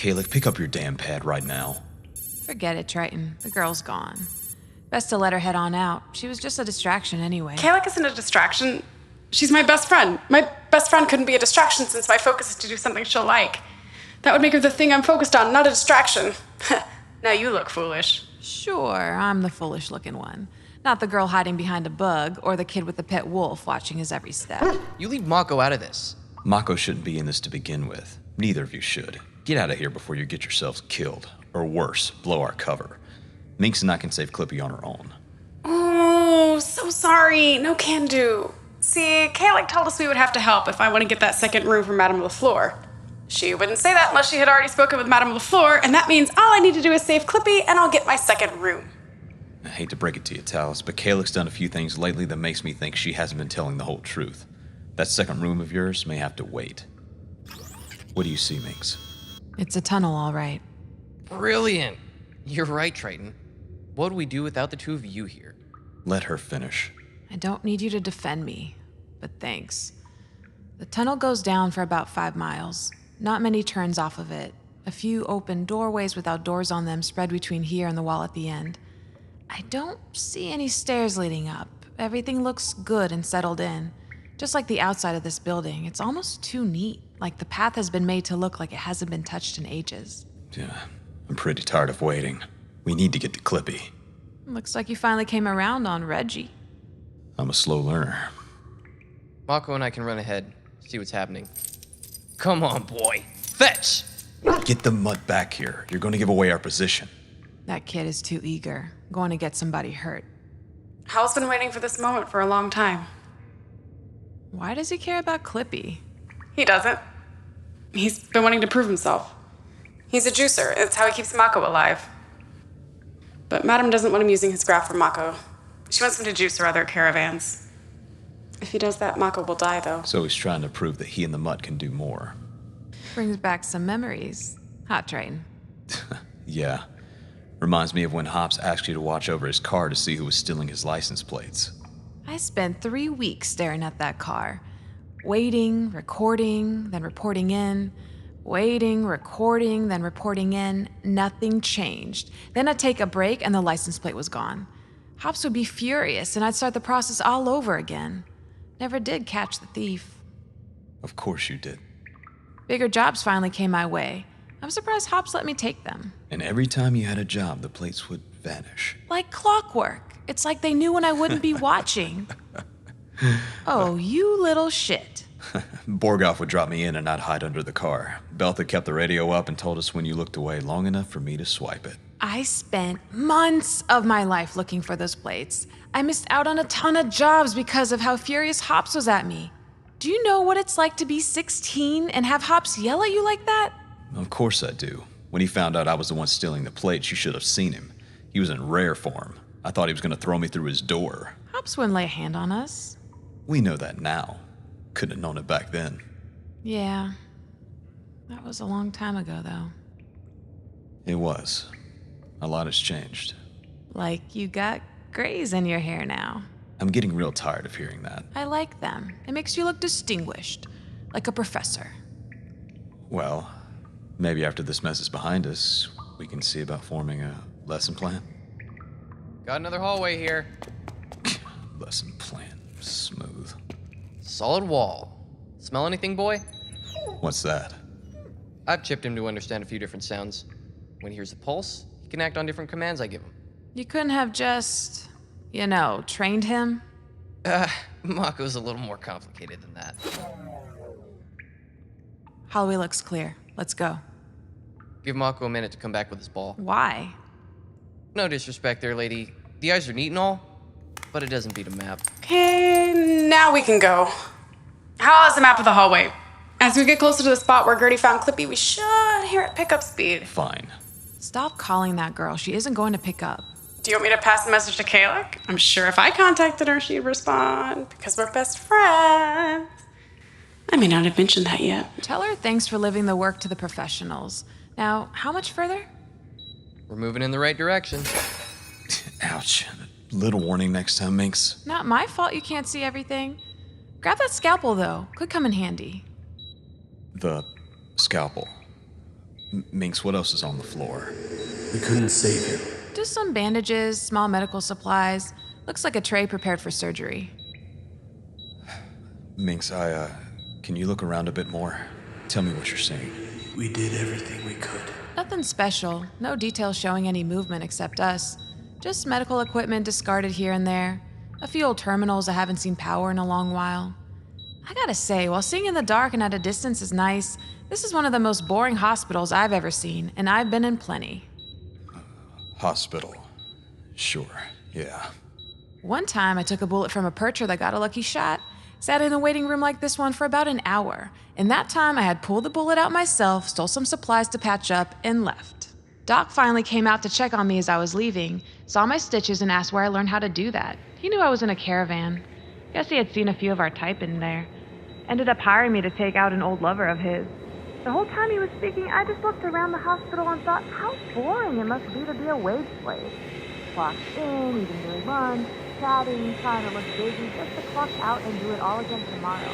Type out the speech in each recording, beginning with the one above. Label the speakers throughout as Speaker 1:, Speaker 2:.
Speaker 1: Caylek, pick up your damn pad right now.
Speaker 2: Forget it, Triten. The girl's gone. Best to let her head on out. She was just a distraction anyway.
Speaker 3: Caylek isn't a distraction. She's my best friend. My best friend couldn't be a distraction since my focus is to do something she'll like. That would make her the thing I'm focused on, not a distraction. Now you look foolish.
Speaker 2: Sure, I'm the foolish-looking one. Not the girl hiding behind a bug, or the kid with the pet wolf watching his every step.
Speaker 4: You leave Mako out of this.
Speaker 1: Mako shouldn't be in this to begin with. Neither of you should. Get out of here before you get yourselves killed. Or worse, blow our cover. Minx and I can save Clippy on her own.
Speaker 3: Oh, so sorry. No can do. See, Caylek told us we would have to help if I want to get that second room for Madame Lafleur. She wouldn't say that unless she had already spoken with Madame Lafleur, and that means all I need to do is save Clippy, and I'll get my second room.
Speaker 1: I hate to break it to you, Talis, but Caylek's done a few things lately that makes me think she hasn't been telling the whole truth. That second room of yours may have to wait. What do you see, Minx?
Speaker 2: It's a tunnel, all right.
Speaker 4: Brilliant. You're right, Triten. What would we do without the two of you here?
Speaker 1: Let her finish.
Speaker 2: I don't need you to defend me, but thanks. The tunnel goes down for about 5 miles. Not many turns off of it. A few open doorways without doors on them spread between here and the wall at the end. I don't see any stairs leading up. Everything looks good and settled in. Just like the outside of this building, it's almost too neat. Like the path has been made to look like it hasn't been touched in ages.
Speaker 1: Yeah, I'm pretty tired of waiting. We need to get to Clippy.
Speaker 2: Looks like you finally came around on Reggie.
Speaker 1: I'm a slow learner.
Speaker 4: Mako and I can run ahead, see what's happening. Come on, boy. Fetch!
Speaker 1: Get the mutt back here. You're going to give away our position.
Speaker 2: That kid is too eager. Going to get somebody hurt.
Speaker 3: Hal's been waiting for this moment for a long time.
Speaker 2: Why does he care about Clippy?
Speaker 3: He doesn't. He's been wanting to prove himself. He's a juicer. It's how he keeps Mako alive. But Madame doesn't want him using his graph for Mako. She wants him to juice her other caravans. If he does that, Mako will die, though.
Speaker 1: So he's trying to prove that he and the mutt can do more.
Speaker 2: Brings back some memories. Hot train.
Speaker 1: Yeah. Reminds me of when Hops asked you to watch over his car to see who was stealing his license plates.
Speaker 2: I spent 3 weeks staring at that car. Waiting, recording, then reporting in. Waiting, recording, then reporting in. Nothing changed. Then I'd take a break and the license plate was gone. Hops would be furious and I'd start the process all over again. Never did catch the thief.
Speaker 1: Of course you did.
Speaker 2: Bigger jobs finally came my way. I'm surprised Hops let me take them.
Speaker 1: And every time you had a job, the plates would vanish.
Speaker 2: Like clockwork. It's like they knew when I wouldn't be watching. Oh, you little shit.
Speaker 1: Borgoff would drop me in and I'd hide under the car. Beltha kept the radio up and told us when you looked away long enough for me to swipe it.
Speaker 2: I spent months of my life looking for those plates. I missed out on a ton of jobs because of how furious Hops was at me. Do you know what it's like to be 16 and have Hops yell at you like that?
Speaker 1: Of course I do. When he found out I was the one stealing the plates, you should have seen him. He was in rare form. I thought he was going to throw me through his door.
Speaker 2: Hops wouldn't lay a hand on us.
Speaker 1: We know that now. Couldn't have known it back then.
Speaker 2: Yeah. That was a long time ago, though.
Speaker 1: It was. A lot has changed.
Speaker 2: Like you got grays in your hair now.
Speaker 1: I'm getting real tired of hearing that.
Speaker 2: I like them. It makes you look distinguished. Like a professor.
Speaker 1: Well, maybe after this mess is behind us, we can see about forming a lesson plan.
Speaker 4: Got another hallway here.
Speaker 1: Lesson plan. Smooth.
Speaker 4: Solid wall. Smell anything, boy?
Speaker 1: What's that?
Speaker 4: I've chipped him to understand a few different sounds. When he hears a pulse, he can act on different commands I give him.
Speaker 2: You couldn't have just, trained him?
Speaker 4: Mako's a little more complicated than that.
Speaker 2: Hallway looks clear. Let's go.
Speaker 4: Give Mako a minute to come back with his ball.
Speaker 2: Why?
Speaker 4: No disrespect there, lady. The eyes are neat and all, but it doesn't beat a map.
Speaker 3: Okay, now we can go. How is the map of the hallway? As we get closer to the spot where Gertie found Clippy, we should hear it pick up speed.
Speaker 1: Fine.
Speaker 2: Stop calling that girl. She isn't going to pick up.
Speaker 3: Do you want me to pass the message to Caylek? I'm sure if I contacted her, she'd respond, because we're best friends. I may not have mentioned that yet.
Speaker 2: Tell her thanks for leaving the work to the professionals. Now, how much further?
Speaker 4: We're moving in the right direction.
Speaker 1: Ouch. Little warning next time, Minx.
Speaker 2: Not my fault you can't see everything. Grab that scalpel, though. Could come in handy.
Speaker 1: The scalpel. Minx, what else is on the floor?
Speaker 5: We couldn't save him.
Speaker 2: Just some bandages, small medical supplies. Looks like a tray prepared for surgery.
Speaker 1: Minx, can you look around a bit more? Tell me what you're seeing.
Speaker 5: We did everything we could.
Speaker 2: Nothing special. No details showing any movement except us. Just medical equipment discarded here and there. A few old terminals that haven't seen power in a long while. I gotta say, while seeing in the dark and at a distance is nice, this is one of the most boring hospitals I've ever seen, and I've been in plenty.
Speaker 1: Hospital. Sure, yeah.
Speaker 2: One time, I took a bullet from a percher that got a lucky shot. Sat in a waiting room like this one for about an hour. In that time, I had pulled the bullet out myself, stole some supplies to patch up, and left. Doc finally came out to check on me as I was leaving, saw my stitches, and asked where I learned how to do that. He knew I was in a caravan. Guess he had seen a few of our type in there. Ended up hiring me to take out an old lover of his. The whole time he was speaking, I just looked around the hospital and thought how boring it must be to be a wage slave. Clocked in, even doing runs, chatting, trying to look busy, just to clock out and do it all again tomorrow.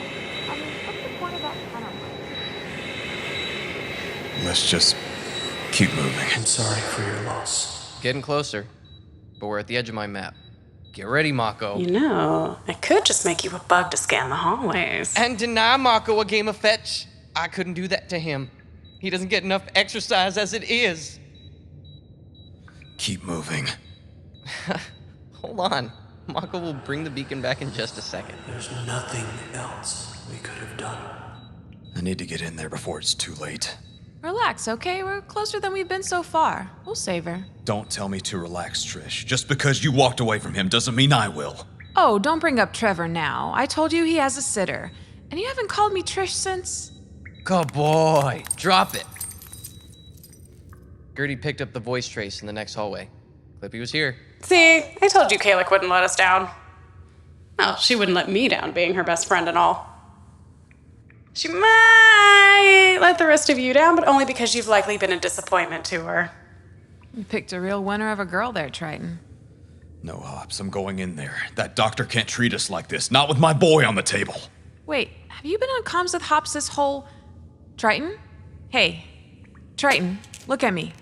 Speaker 2: I mean, what's the point of that kind of life?
Speaker 1: Let's just keep moving.
Speaker 5: I'm sorry for your loss.
Speaker 4: Getting closer, but we're at the edge of my map. Get ready, Mako.
Speaker 3: You know, I could just make you a bug to scan the hallways.
Speaker 4: And deny Mako a game of fetch. I couldn't do that to him. He doesn't get enough exercise as it is.
Speaker 1: Keep moving.
Speaker 4: Hold on. Mako will bring the beacon back in just a second.
Speaker 5: There's nothing else we could have done.
Speaker 1: I need to get in there before it's too late.
Speaker 2: Relax, okay? We're closer than we've been so far. We'll save her.
Speaker 1: Don't tell me to relax, Trish. Just because you walked away from him doesn't mean I will.
Speaker 2: Oh, don't bring up Trevor now. I told you he has a sitter. And you haven't called me Trish since...
Speaker 4: Good boy. Drop it. Gertie picked up the voice trace in the next hallway. Clippy was here.
Speaker 3: See, I told you Caylek wouldn't let us down. Well, she wouldn't let me down, being her best friend and all. She might let the rest of you down, but only because you've likely been a disappointment to her.
Speaker 2: You picked a real winner of a girl there, Triten.
Speaker 1: No, Hops, I'm going in there. That doctor can't treat us like this, not with my boy on the table.
Speaker 2: Wait, have you been on comms with Hops this whole... Triten? Hey, Triten, look at me.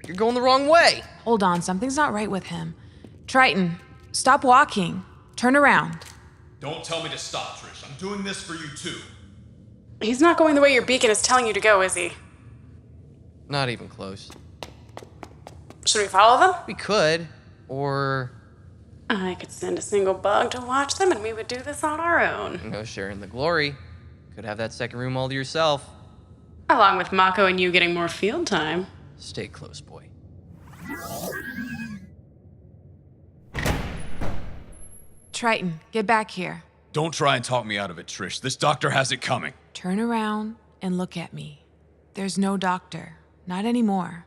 Speaker 4: You're going the wrong way.
Speaker 2: Hold on, something's not right with him. Triten, stop walking. Turn around.
Speaker 1: Don't tell me to stop, Trish. I'm doing this for you too.
Speaker 3: He's not going the way your beacon is telling you to go, is he?
Speaker 4: Not even close.
Speaker 3: Should we follow them?
Speaker 4: We could, or...
Speaker 3: I could send a single bug to watch them and we would do this on our own.
Speaker 4: No sharing the glory. Could have that second room all to yourself.
Speaker 3: Along with Mako and you getting more field time.
Speaker 4: Stay close, boy.
Speaker 2: Triten, get back here.
Speaker 1: Don't try and talk me out of it, Trish. This doctor has it coming.
Speaker 2: Turn around and look at me. There's no doctor. Not anymore.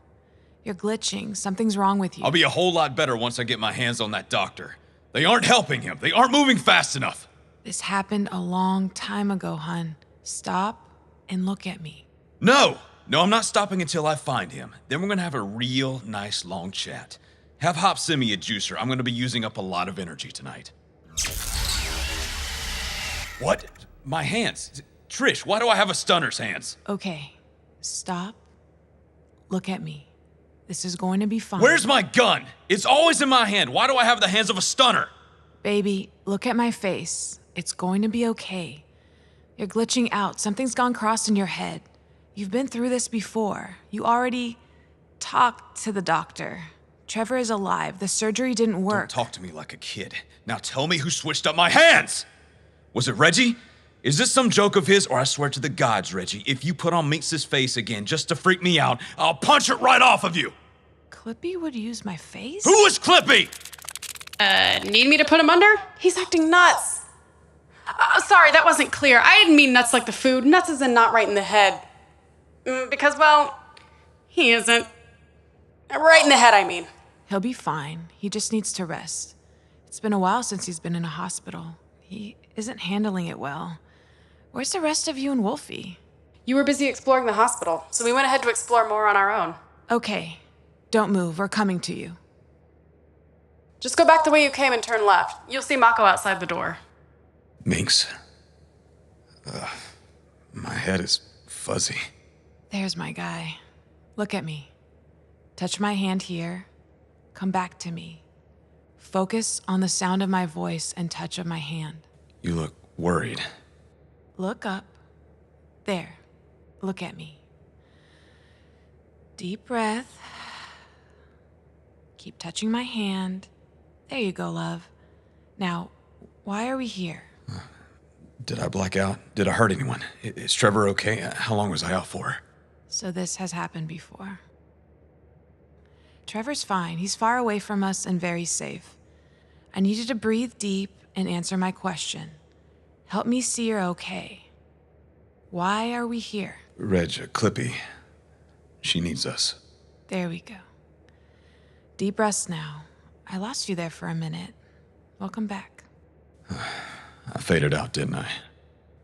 Speaker 2: You're glitching. Something's wrong with you.
Speaker 1: I'll be a whole lot better once I get my hands on that doctor. They aren't helping him. They aren't moving fast enough.
Speaker 2: This happened a long time ago, hun. Stop and look at me.
Speaker 1: No, I'm not stopping until I find him. Then we're gonna have a real nice long chat. Have Hop send me a juicer. I'm gonna be using up a lot of energy tonight. What? My hands. Trish, why do I have a stunner's hands?
Speaker 2: Okay, stop. Look at me. This is going to be fine.
Speaker 1: Where's my gun? It's always in my hand. Why do I have the hands of a stunner?
Speaker 2: Baby, look at my face. It's going to be okay. You're glitching out. Something's gone crossed in your head. You've been through this before. You already talked to the doctor. Trevor is alive. The surgery didn't work.
Speaker 1: Don't talk to me like a kid. Now tell me who switched up my hands! Was it Reggie? Is this some joke of his, or I swear to the gods, Reggie, if you put on Minx's face again just to freak me out, I'll punch it right off of you!
Speaker 2: Clippy would use my face?
Speaker 1: Who is Clippy?
Speaker 3: Need me to put him under? He's acting nuts. Sorry, that wasn't clear. I didn't mean nuts like the food. Nuts is in not right in the head. Because, well, he isn't. Right in the head, I mean.
Speaker 2: He'll be fine. He just needs to rest. It's been a while since he's been in a hospital. He isn't handling it well. Where's the rest of you and Wolfie?
Speaker 3: You were busy exploring the hospital, so we went ahead to explore more on our own.
Speaker 2: Okay. Don't move. We're coming to you.
Speaker 3: Just go back the way you came and turn left. You'll see Mako outside the door.
Speaker 1: Minx. My head is fuzzy.
Speaker 2: There's my guy. Look at me. Touch my hand here. Come back to me. Focus on the sound of my voice and touch of my hand.
Speaker 1: You look worried.
Speaker 2: Look up. There. Look at me. Deep breath. Keep touching my hand. There you go, love. Now, why are we here?
Speaker 1: Did I black out? Did I hurt anyone? Is Trevor okay? How long was I out for?
Speaker 2: So this has happened before. Trevor's fine. He's far away from us and very safe. I need you to breathe deep and answer my question. Help me see you're okay. Why are we here?
Speaker 1: Clippy. She needs us.
Speaker 2: There we go. Deep breaths now. I lost you there for a minute. Welcome back.
Speaker 1: I faded out, didn't I?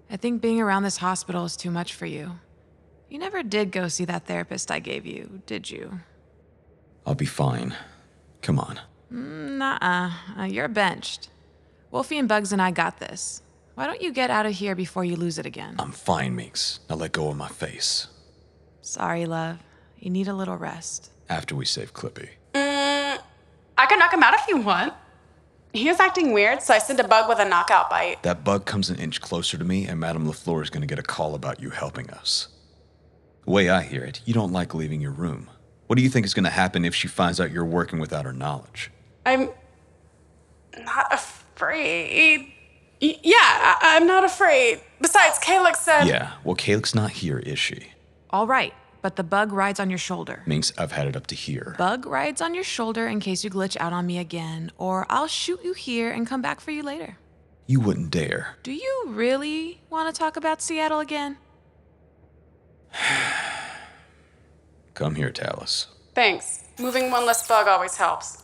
Speaker 2: I think being around this hospital is too much for you. You never did go see that therapist I gave you, did you?
Speaker 1: I'll be fine. Come on.
Speaker 2: Nuh-uh. You're benched. Wolfie and Bugs and I got this. Why don't you get out of here before you lose it again?
Speaker 1: I'm fine, Meeks. Now let go of my face.
Speaker 2: Sorry, love. You need a little rest.
Speaker 1: After we save Clippy.
Speaker 3: I could knock him out if you want. He was acting weird, so I sent a bug with a knockout bite.
Speaker 1: That bug comes an inch closer to me, and Madame LaFleur is going to get a call about you helping us. The way I hear it, you don't like leaving your room. What do you think is going to happen if she finds out you're working without her knowledge?
Speaker 3: I'm not afraid. Yeah, I'm not afraid. Besides, Caylek said...
Speaker 1: Yeah, well, Caylek's not here, is she?
Speaker 2: All right, but the bug rides on your shoulder.
Speaker 1: Minx, I've had it up to here.
Speaker 2: Bug rides on your shoulder in case you glitch out on me again, or I'll shoot you here and come back for you later.
Speaker 1: You wouldn't dare.
Speaker 2: Do you really want to talk about Seattle again?
Speaker 1: Come here, Talis.
Speaker 3: Thanks. Moving one less bug always helps.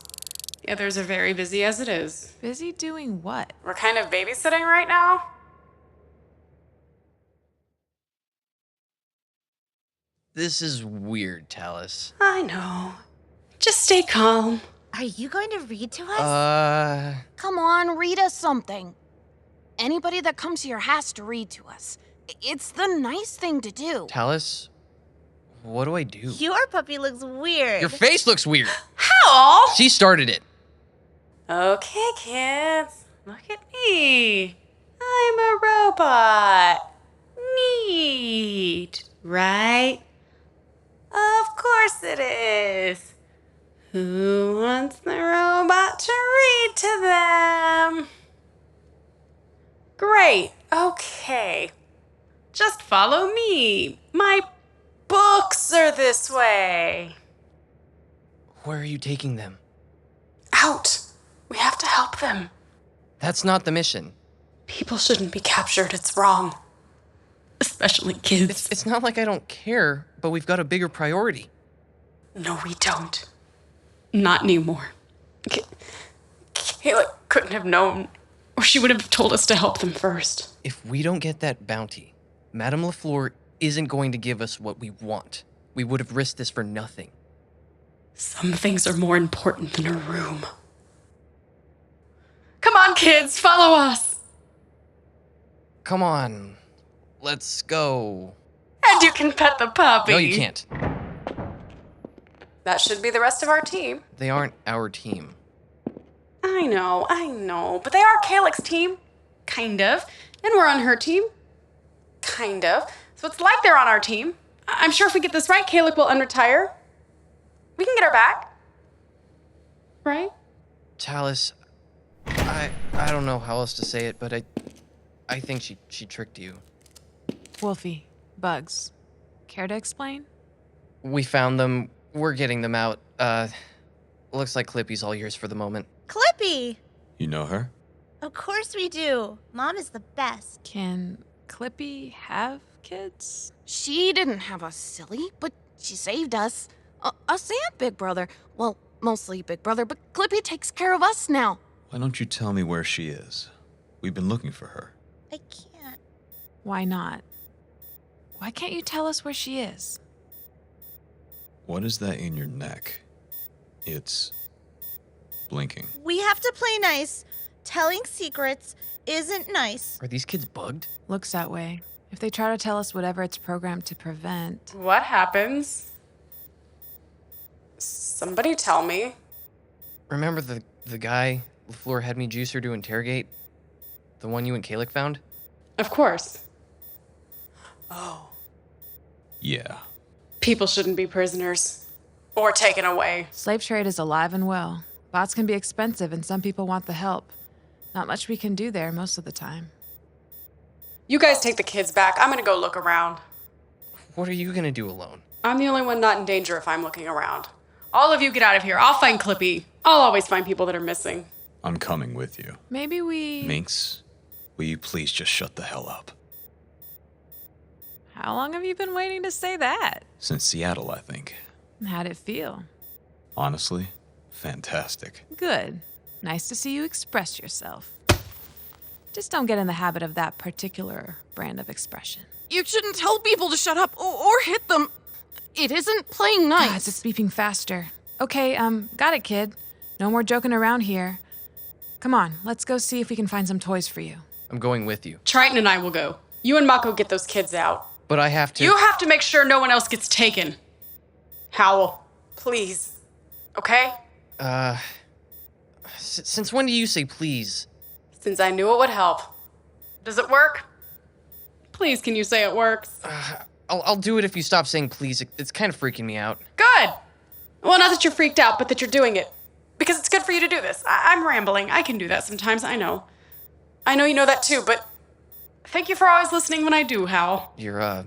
Speaker 3: The others are very busy as it is.
Speaker 2: Busy doing what?
Speaker 3: We're kind of babysitting right now.
Speaker 4: This is weird, Talis.
Speaker 3: I know. Just stay calm.
Speaker 6: Are you going to read to us? Come on, read us something. Anybody that comes here has to read to us. It's the nice thing to do.
Speaker 4: Talis, what do I do?
Speaker 6: Your puppy looks weird.
Speaker 4: Your face looks weird.
Speaker 3: How?
Speaker 4: She started it.
Speaker 3: Okay, kids. Look at me. I'm a robot. Neat, right? Of course it is. Who wants the robot to read to them? Great. Okay. Just follow me. My books are this way.
Speaker 4: Where are you taking them?
Speaker 3: Out. We have to help them.
Speaker 4: That's not the mission.
Speaker 3: People shouldn't be captured. It's wrong. Especially kids.
Speaker 4: It's not like I don't care, but we've got a bigger priority.
Speaker 3: No, we don't. Not anymore. Caylek couldn't have known, or she would have told us to help them first.
Speaker 4: If we don't get that bounty, Madame LaFleur isn't going to give us what we want. We would have risked this for nothing.
Speaker 3: Some things are more important than a room. Come on, kids, follow us.
Speaker 4: Come on, let's go.
Speaker 3: And you can pet the puppy.
Speaker 4: No, you can't.
Speaker 3: That should be the rest of our team.
Speaker 4: They aren't our team.
Speaker 3: I know, but they are Caylek's team. Kind of. And we're on her team. Kind of. So it's like they're on our team. I'm sure if we get this right, Caylek will unretire. We can get her back. Right?
Speaker 4: Talis, I don't know how else to say it, but I think she tricked you.
Speaker 2: Wolfie, Bugs, care to explain?
Speaker 4: We found them. We're getting them out. Looks like Clippy's all yours for the moment.
Speaker 6: Clippy!
Speaker 1: You know her?
Speaker 6: Of course we do. Mom is the best.
Speaker 2: Can Clippy have kids?
Speaker 6: She didn't have us, silly, but she saved us. Us and Big Brother. Well, mostly Big Brother, but Clippy takes care of us now.
Speaker 1: Why don't you tell me where she is? We've been looking for her.
Speaker 6: I can't.
Speaker 2: Why not? Why can't you tell us where she is?
Speaker 1: What is that in your neck? It's blinking.
Speaker 7: We have to play nice. Telling secrets isn't nice.
Speaker 4: Are these kids bugged?
Speaker 2: Looks that way. If they try to tell us whatever it's programmed to prevent.
Speaker 3: What happens? Somebody tell me.
Speaker 4: Remember the guy LaFleur had me juicer to interrogate? The one you and Caylek found?
Speaker 3: Of course. Oh.
Speaker 1: Yeah.
Speaker 3: People shouldn't be prisoners. Or taken away.
Speaker 2: Slave trade is alive and well. Bots can be expensive and some people want the help. Not much we can do there most of the time.
Speaker 3: You guys take the kids back. I'm gonna go look around.
Speaker 4: What are you gonna do alone?
Speaker 3: I'm the only one not in danger if I'm looking around. All of you get out of here. I'll find Clippy. I'll always find people that are missing.
Speaker 1: I'm coming with you.
Speaker 2: Maybe we...
Speaker 1: Minx, will you please just shut the hell up?
Speaker 2: How long have you been waiting to say that?
Speaker 1: Since Seattle, I think.
Speaker 2: How'd it feel?
Speaker 1: Honestly, fantastic.
Speaker 2: Good. Nice to see you express yourself. Just don't get in the habit of that particular brand of expression.
Speaker 6: You shouldn't tell people to shut up or hit them. It isn't playing nice.
Speaker 2: God, it's beeping faster. Okay, got it, kid. No more joking around here. Come on, let's go see if we can find some toys for you.
Speaker 4: I'm going with you.
Speaker 3: Triten and I will go. You and Mako get those kids out.
Speaker 4: But I have to...
Speaker 3: You have to make sure no one else gets taken. Howl, please. Okay?
Speaker 4: Since when do you say please?
Speaker 3: Since I knew it would help. Does it work? Please, can you say it works?
Speaker 4: I'll do it if you stop saying please. It's kind of freaking me out.
Speaker 3: Good! Well, not that you're freaked out, but that you're doing it. Because it's good for you to do this. I'm rambling. I can do that sometimes, I know. I know you know that too, but thank you for always listening when I do, Hal.
Speaker 4: You're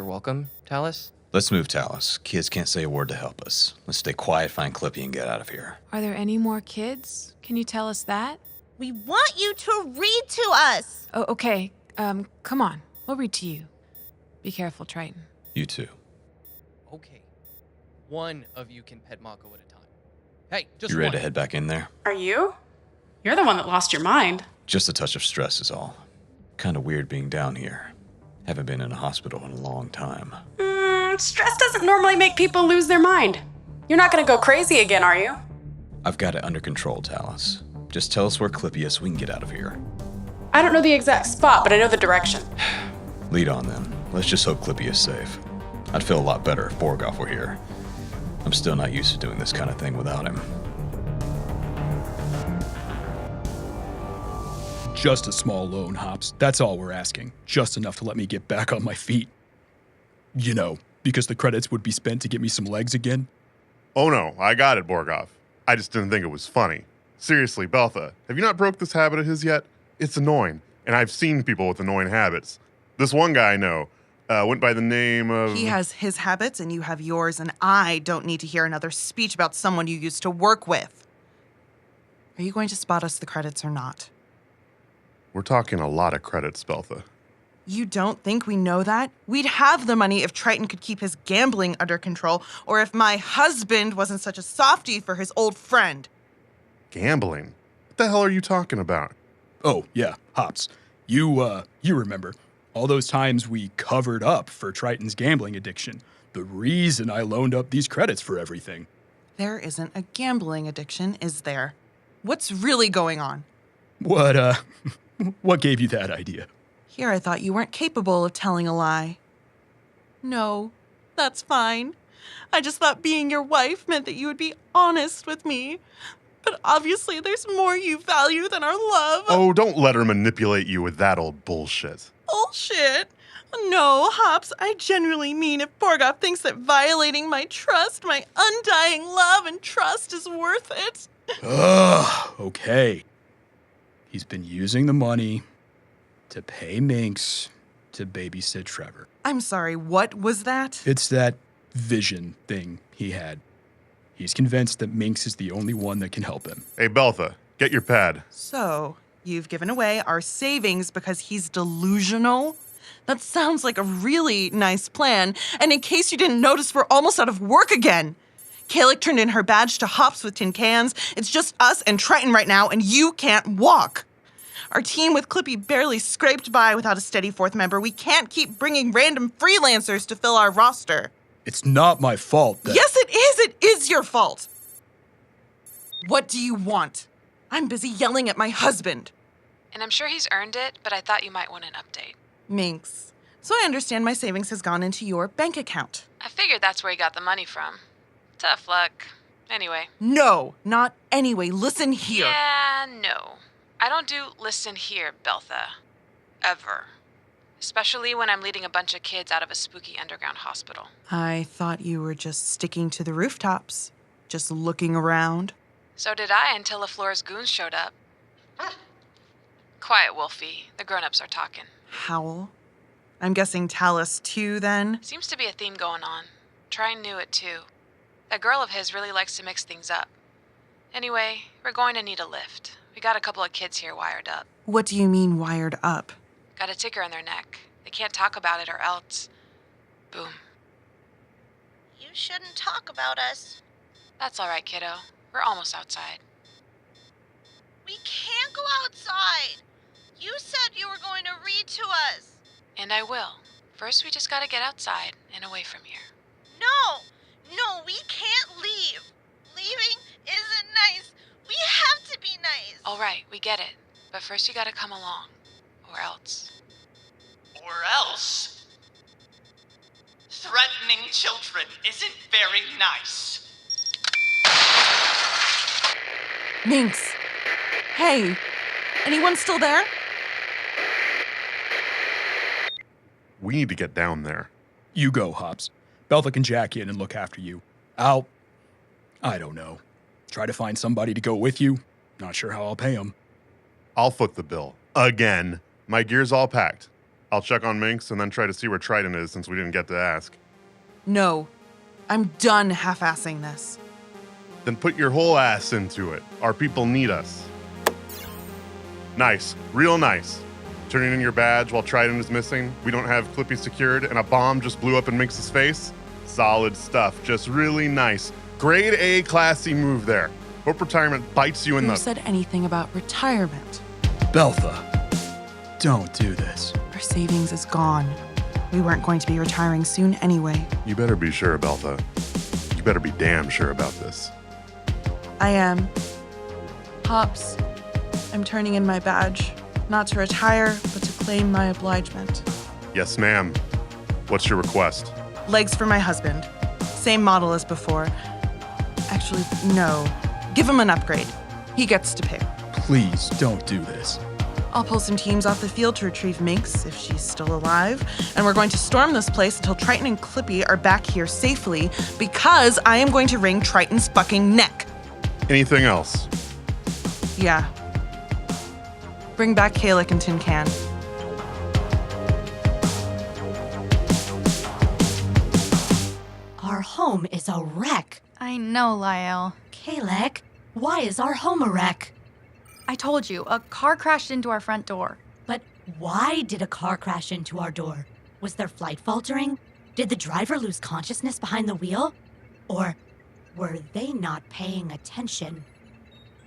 Speaker 4: welcome, Talis?
Speaker 1: Let's move, Talis. Kids can't say a word to help us. Let's stay quiet, find Clippy, and get out of here.
Speaker 2: Are there any more kids? Can you tell us that?
Speaker 7: We want you to read to us.
Speaker 2: Oh, okay. Come on. We'll read to you. Be careful, Triten.
Speaker 1: You too.
Speaker 4: Okay. One of you can pet Mako at a time. Hey, just
Speaker 1: You ready
Speaker 4: one.
Speaker 1: to head back in there?
Speaker 3: Are you? You're the one that lost your mind.
Speaker 1: Just a touch of stress is all. Kind of weird being down here. Haven't been in a hospital in a long time.
Speaker 3: Stress doesn't normally make people lose their mind. You're not gonna go crazy again, are you?
Speaker 1: I've got it under control, Talis. Just tell us where Clippy is so we can get out of here.
Speaker 3: I don't know the exact spot, but I know the direction.
Speaker 1: Lead on then. Let's just hope Clippy is safe. I'd feel a lot better if Borgoff were here. I'm still not used to doing this kind of thing without him.
Speaker 8: Just a small loan, Hops. That's all we're asking. Just enough to let me get back on my feet. You know, because the credits would be spent to get me some legs again.
Speaker 9: Oh no, I got it, Borgoff. I just didn't think it was funny. Seriously, Beltha, have you not broke this habit of his yet? It's annoying, and I've seen people with annoying habits. This one guy I know went by the name of...
Speaker 10: He has his habits and you have yours, and I don't need to hear another speech about someone you used to work with. Are you going to spot us the credits or not?
Speaker 9: We're talking a lot of credits, Beltha.
Speaker 10: You don't think we know that? We'd have the money if Triten could keep his gambling under control, or if my husband wasn't such a softie for his old friend.
Speaker 9: Gambling? What the hell are you talking about?
Speaker 8: Oh, yeah, Hops. You remember. All those times we covered up for Triten's gambling addiction. The reason I loaned up these credits for everything.
Speaker 10: There isn't a gambling addiction, is there? What's really going on?
Speaker 8: What gave you that idea?
Speaker 10: Here I thought you weren't capable of telling a lie. No, that's fine. I just thought being your wife meant that you would be honest with me. But obviously there's more you value than our love.
Speaker 9: Oh, don't let her manipulate you with that old bullshit.
Speaker 10: Bullshit? No, Hops, I genuinely mean if Borgoff thinks that violating my trust, my undying love and trust is worth it.
Speaker 8: Ugh, okay. He's been using the money to pay Minx to babysit Trevor.
Speaker 10: I'm sorry, what was that?
Speaker 8: It's that vision thing he had. He's convinced that Minx is the only one that can help him.
Speaker 9: Hey, Beltha, get your pad.
Speaker 10: So, you've given away our savings because he's delusional? That sounds like a really nice plan. And in case you didn't notice, we're almost out of work again. Caylek turned in her badge to Hops with tin cans. It's just us and Triten right now, and you can't walk. Our team with Clippy barely scraped by without a steady fourth member. We can't keep bringing random freelancers to fill our roster.
Speaker 8: It's not my fault that...
Speaker 10: Yes, it is. It is your fault. What do you want? I'm busy yelling at my husband.
Speaker 2: And I'm sure he's earned it, but I thought you might want an update.
Speaker 10: Minx. So I understand my savings has gone into your bank account.
Speaker 2: I figured that's where he got the money from. Tough luck. Anyway.
Speaker 10: No, not anyway. Listen here.
Speaker 2: Yeah, no. I don't do listen here, Beltha. Ever. Especially when I'm leading a bunch of kids out of a spooky underground hospital.
Speaker 10: I thought you were just sticking to the rooftops, just looking around.
Speaker 2: So did I until LaFleur's goons showed up. Quiet, Wolfie. The grown-ups are talking.
Speaker 10: Howl. I'm guessing Talis too, then?
Speaker 2: Seems to be a theme going on. Trine knew it too. That girl of his really likes to mix things up. Anyway, we're going to need a lift. We got a couple of kids here wired up.
Speaker 10: What do you mean wired up?
Speaker 2: Got a ticker in their neck. They can't talk about it or else. Boom.
Speaker 7: You shouldn't talk about us.
Speaker 2: That's all right, kiddo. We're almost outside.
Speaker 7: We can't go outside. You said you were going to read to us.
Speaker 2: And I will. First, we just gotta get outside and away from here.
Speaker 7: No, we can't leave. Leaving isn't nice. We have to be nice.
Speaker 2: All right, we get it. But first you gotta come along. Or else.
Speaker 11: Or else? Threatening children isn't very nice.
Speaker 10: Minx. Hey, anyone still there?
Speaker 9: We need to get down there.
Speaker 8: You go, Hops. Beltha can jack in and look after you. I don't know. Try to find somebody to go with you. Not sure how I'll pay them.
Speaker 9: I'll foot the bill. Again. My gear's all packed. I'll check on Minx and then try to see where Triten is since we didn't get to ask.
Speaker 10: No. I'm done half-assing this.
Speaker 9: Then put your whole ass into it. Our people need us. Nice. Real nice. Turning in your badge while Triten is missing. We don't have Clippy secured and a bomb just blew up in Minx's face. Solid stuff. Just really nice. Grade A classy move there. Hope retirement bites you in
Speaker 10: Who
Speaker 9: the...
Speaker 10: said anything about retirement?
Speaker 8: Beltha, don't do this.
Speaker 10: Our savings is gone. We weren't going to be retiring soon anyway.
Speaker 9: You better be sure, Beltha. You better be damn sure about this.
Speaker 10: I am. Hops, I'm turning in my badge. Not to retire, but to claim my obligement.
Speaker 9: Yes, ma'am. What's your request?
Speaker 10: Legs for my husband. Same model as before. Actually, no. Give him an upgrade. He gets to pick.
Speaker 8: Please don't do this.
Speaker 10: I'll pull some teams off the field to retrieve Minx, if she's still alive. And we're going to storm this place until Triten and Clippy are back here safely, because I am going to wring Triten's fucking neck.
Speaker 9: Anything else?
Speaker 10: Yeah. Bring back Caylek and Tin Can.
Speaker 12: Our home is a wreck.
Speaker 13: I know, Lialle.
Speaker 12: Caylek, why is our home a wreck?
Speaker 13: I told you, a car crashed into our front door.
Speaker 12: But why did a car crash into our door? Was there flight faltering? Did the driver lose consciousness behind the wheel? Or were they not paying attention?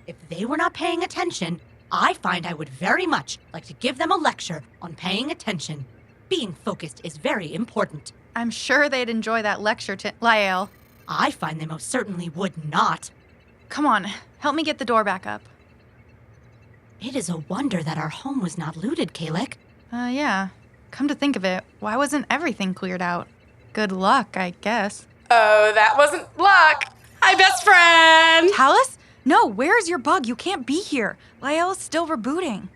Speaker 12: If they were not paying attention, I find I would very much like to give them a lecture on paying attention. Being focused is very important.
Speaker 13: I'm sure they'd enjoy that lecture, Lialle.
Speaker 12: I find they most certainly would not.
Speaker 13: Come on, help me get the door back up.
Speaker 12: It is a wonder that our home was not looted, Caylek.
Speaker 13: Yeah. Come to think of it, why wasn't everything cleared out? Good luck, I guess.
Speaker 3: Oh, that wasn't luck. Hi, best friend.
Speaker 13: Talis? No, where's your bug? You can't be here. Lialle's still rebooting.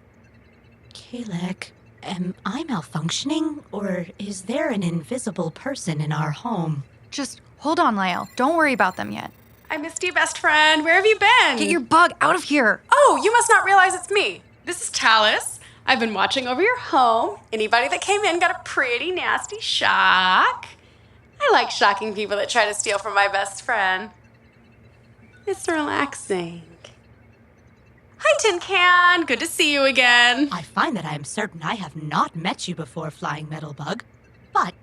Speaker 12: Caylek, am I malfunctioning, or is there an invisible person in our home?
Speaker 13: Just hold on, Lialle. Don't worry about them yet.
Speaker 3: I missed you, best friend. Where have you been?
Speaker 13: Get your bug out of here.
Speaker 3: Oh, you must not realize it's me. This is Talis. I've been watching over your home. Anybody that came in got a pretty nasty shock. I like shocking people that try to steal from my best friend. It's relaxing. Hi, Tin Can. Good to see you again.
Speaker 12: I find that I am certain I have not met you before, Flying Metal Bug. But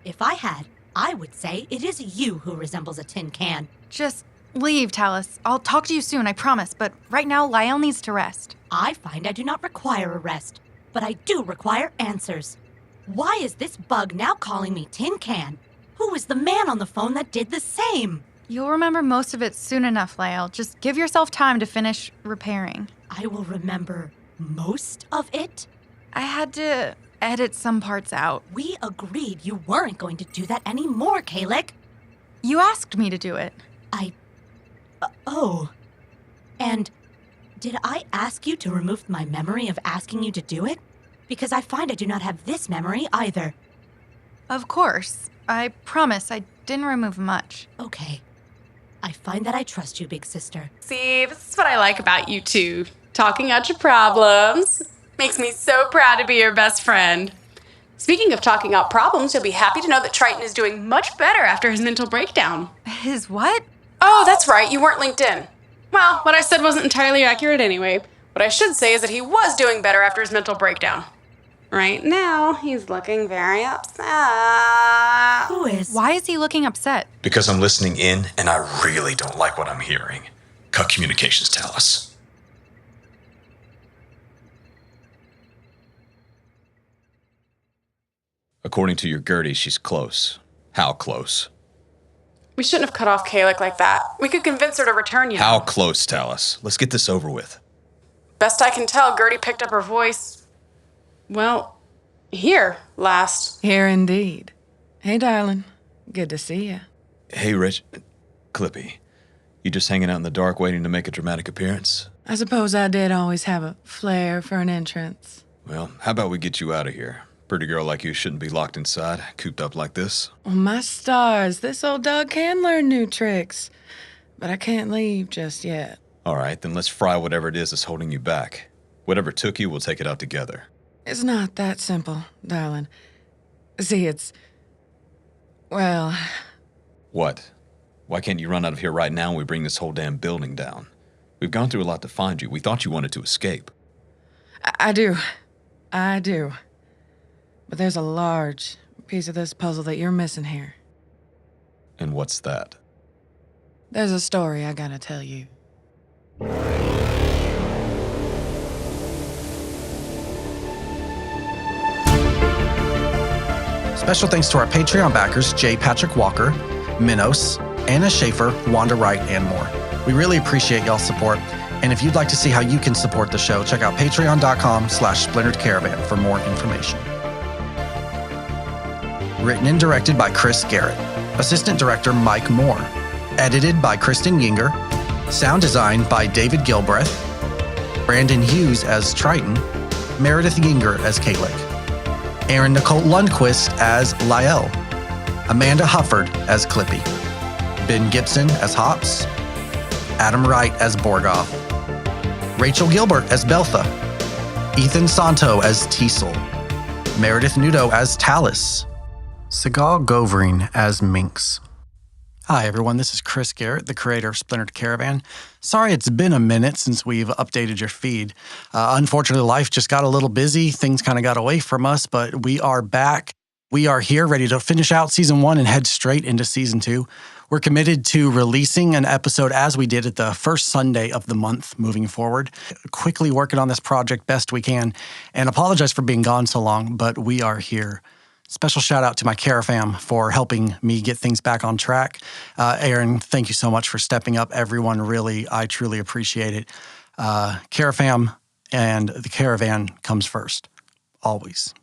Speaker 12: if I had, I would say it is you who resembles a tin can.
Speaker 13: Just leave, Talis. I'll talk to you soon, I promise. But right now, Lialle needs to rest.
Speaker 12: I find I do not require a rest, but I do require answers. Why is this bug now calling me Tin Can? Who was the man on the phone that did the same?
Speaker 13: You'll remember most of it soon enough, Lialle. Just give yourself time to finish repairing.
Speaker 12: I will remember most of it?
Speaker 13: I had to edit some parts out.
Speaker 12: We agreed you weren't going to do that anymore, Caylek.
Speaker 13: You asked me to do it.
Speaker 12: Oh. And did I ask you to remove my memory of asking you to do it? Because I find I do not have this memory either.
Speaker 13: Of course. I promise I didn't remove much.
Speaker 12: Okay. I find that I trust you, big sister.
Speaker 3: See, this is what I like about you two. Talking out your problems. Makes me so proud to be your best friend. Speaking of talking out problems, you'll be happy to know that Triten is doing much better after his mental breakdown.
Speaker 13: His what?
Speaker 3: Oh, that's right, you weren't linked in. Well, what I said wasn't entirely accurate anyway. What I should say is that he was doing better after his mental breakdown. Right now, he's looking very upset.
Speaker 12: Who is?
Speaker 13: Why is he looking upset?
Speaker 1: Because I'm listening in, and I really don't like what I'm hearing. Cut communications, Talis. According to your Gertie, she's close. How close?
Speaker 3: We shouldn't have cut off Caylek like that. We could convince her to return you.
Speaker 1: How close, Talis? Let's get this over with.
Speaker 3: Best I can tell, Gertie picked up her voice. Well, here, last.
Speaker 14: Here indeed. Hey, darling. Good to see you.
Speaker 1: Hey, Rich. Clippy. You just hanging out in the dark waiting to make a dramatic appearance?
Speaker 14: I suppose I did always have a flair for an entrance.
Speaker 1: Well, how about we get you out of here? Pretty girl like you shouldn't be locked inside, cooped up like this.
Speaker 14: Oh, my stars. This old dog can learn new tricks. But I can't leave just yet.
Speaker 1: All right, then let's fry whatever it is that's holding you back. Whatever took you, we'll take it out together.
Speaker 14: It's not that simple, darling. See, it's... well...
Speaker 1: What? Why can't you run out of here right now and we bring this whole damn building down? We've gone through a lot to find you. We thought you wanted to escape.
Speaker 14: I do. But there's a large piece of this puzzle that you're missing here.
Speaker 1: And what's that?
Speaker 14: There's a story I gotta tell you.
Speaker 15: Special thanks to our Patreon backers, J. Patrick Walker, Minos, Anna Schaefer, Wanda Wright, and more. We really appreciate y'all's support. And if you'd like to see how you can support the show, check out patreon.com/Splintered Caravan for more information. Written and directed by Chris Garrett. Assistant director Mike Moore. Edited by Kristen Yinger. Sound design by David Gilbreath. Brandon Hughes as Triten. Meredith Yinger as Caylek. Erin Nicole Lundquist as Lialle. Amanda Hufford as Clippy. Ben Gibson as Hops. Adam Wright as Borgoff. Rachel Gilbert as Beltha. Ethan Santo as Teasel. Meredith Nudo as Talis. Segal Govering as Minx. Hi everyone, this is Chris Garrett, the creator of Splintered Caravan. Sorry it's been a minute since we've updated your feed. Unfortunately, life just got a little busy. Things kind of got away from us, but we are back. We are here ready to finish out season 1 and head straight into season 2. We're committed to releasing an episode as we did at the first Sunday of the month moving forward. Quickly working on this project best we can, and apologize for being gone so long, but we are here. Special shout out to my Caravan for helping me get things back on track. Erin, thank you so much for stepping up. Everyone, really, I truly appreciate it. Caravan and the Caravan comes first, always.